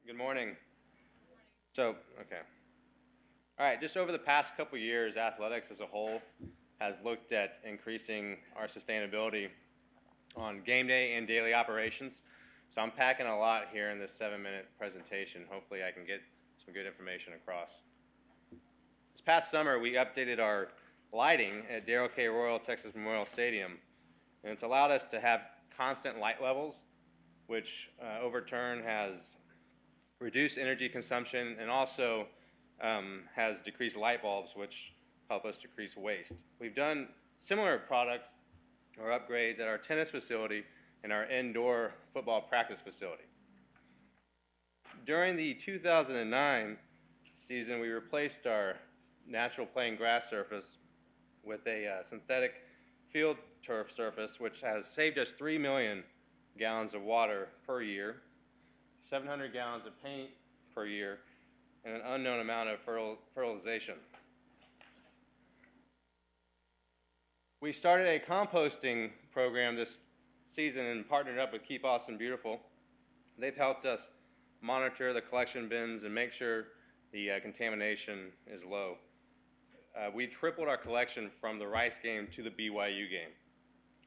Good morning. Okay. All right, just over the past couple years, athletics as a whole has looked at increasing our sustainability on game day and daily operations. So I'm packing a lot here in this 7-minute presentation. Hopefully I can get some good information across. This past summer, we updated our lighting at Darrell K. Royal Texas Memorial Stadium, and it's allowed us to have constant light levels, which over turn has reduced energy consumption and also has decreased light bulbs, which help us decrease waste. We've done similar products or upgrades at our tennis facility and our indoor football practice facility. During the 2009 season, we replaced our natural playing grass surface with a synthetic field turf surface, which has saved us 3 million gallons of water per year, 700 gallons of paint per year, and an unknown amount of fertilization. We started a composting program this season and partnered up with Keep Austin Beautiful. They've helped us monitor the collection bins and make sure the contamination is low. We tripled our collection from the Rice game to the BYU game.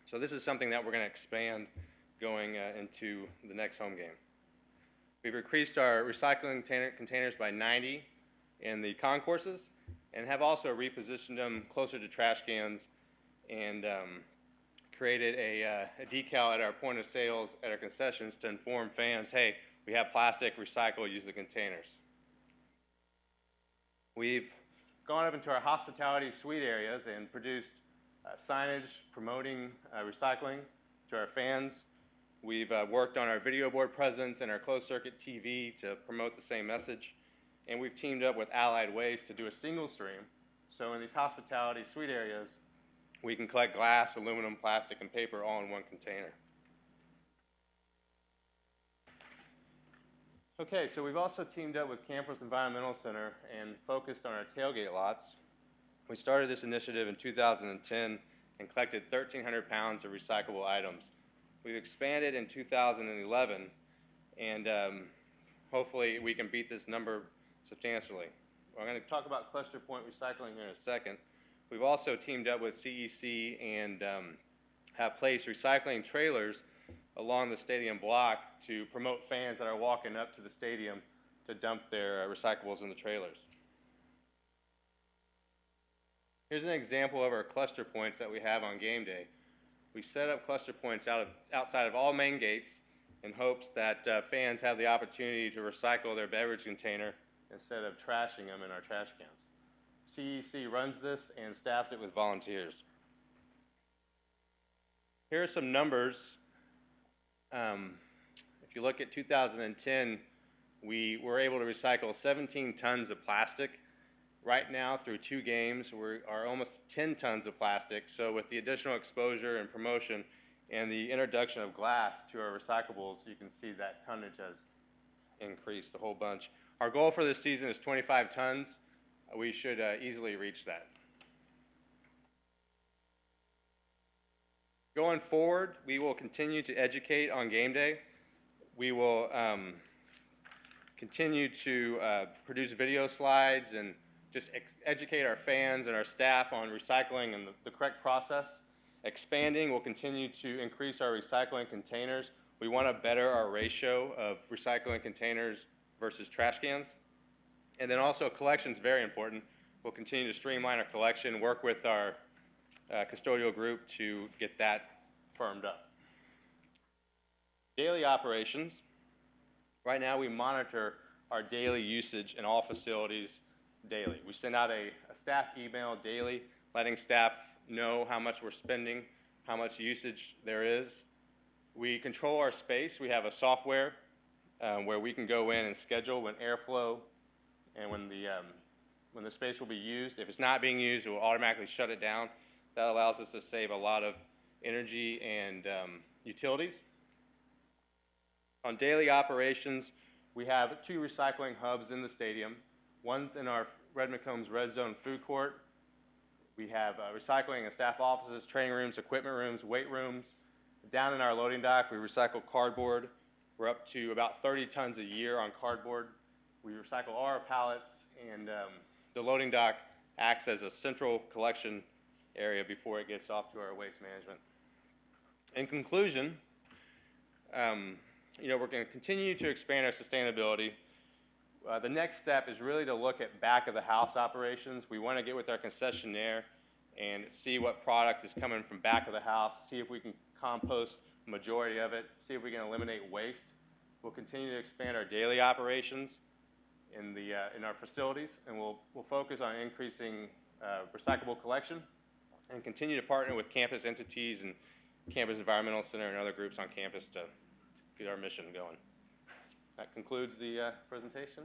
So this is something that we're going to expand going into the next home game. We've increased our recycling containers by 90 in the concourses and have also repositioned them closer to trash cans and created a decal at our point of sales at our concessions to inform fans, hey, we have plastic, recycle, use the containers. We've gone up into our hospitality suite areas and produced signage promoting recycling to our fans. We've worked on our video board presence and our closed circuit TV to promote the same message. And we've teamed up with Allied Waste to do a single stream. So in these hospitality suite areas, we can collect glass, aluminum, plastic, and paper all in one container. Okay, so we've also teamed up with Campus Environmental Center and focused on our tailgate lots. We started this initiative in 2010 and collected 1,300 pounds of recyclable items. We've expanded in 2011, and hopefully we can beat this number substantially. I'm going to talk about cluster point recycling here in a second. We've also teamed up with CEC and have placed recycling trailers along the stadium block to promote fans that are walking up to the stadium to dump their recyclables in the trailers. Here's an example of our cluster points that we have on game day. We set up cluster points outside of all main gates in hopes that fans have the opportunity to recycle their beverage container instead of trashing them in our trash cans. CEC runs this and staffs it with volunteers. Here are some numbers. If you look at 2010, we were able to recycle 17 tons of plastic. Right now, through 2 games, we are almost 10 tons of plastic. So with the additional exposure and promotion and the introduction of glass to our recyclables, you can see that tonnage has increased a whole bunch. Our goal for this season is 25 tons. We should easily reach that. Going forward, we will continue to educate on game day. We will continue to produce video slides and just educate our fans and our staff on recycling and the correct process. Expanding, we'll continue to increase our recycling containers. We want to better our ratio of recycling containers versus trash cans. And then also collection is very important. We'll continue to streamline our collection, work with our custodial group to get that firmed up. Daily operations. Right now we monitor our daily usage in all facilities daily. We send out a staff email daily letting staff know how much we're spending, how much usage there is. We control our space. We have a software where we can go in and schedule when airflow and when the space will be used. If it's not being used, it will automatically shut it down. That allows us to save a lot of energy and utilities. On daily operations, we have 2 recycling hubs in the stadium. One's in our Red McCombs Red Zone food court. We have recycling in staff offices, training rooms, equipment rooms, weight rooms. Down in our loading dock, we recycle cardboard We're up to about 30 tons a year on cardboard. We recycle all our pallets, and the loading dock acts as a central collection area before it gets off to our waste management. In conclusion, we're going to continue to expand our sustainability. The next step is really to look at back of the house operations. We want to get with our concessionaire and see what product is coming from back of the house, see if we can compost the majority of it, see if we can eliminate waste. We'll continue to expand our daily operations in our facilities, and we'll focus on increasing recyclable collection and continue to partner with campus entities and Campus Environmental Center and other groups on campus to get our mission going. That concludes the presentation.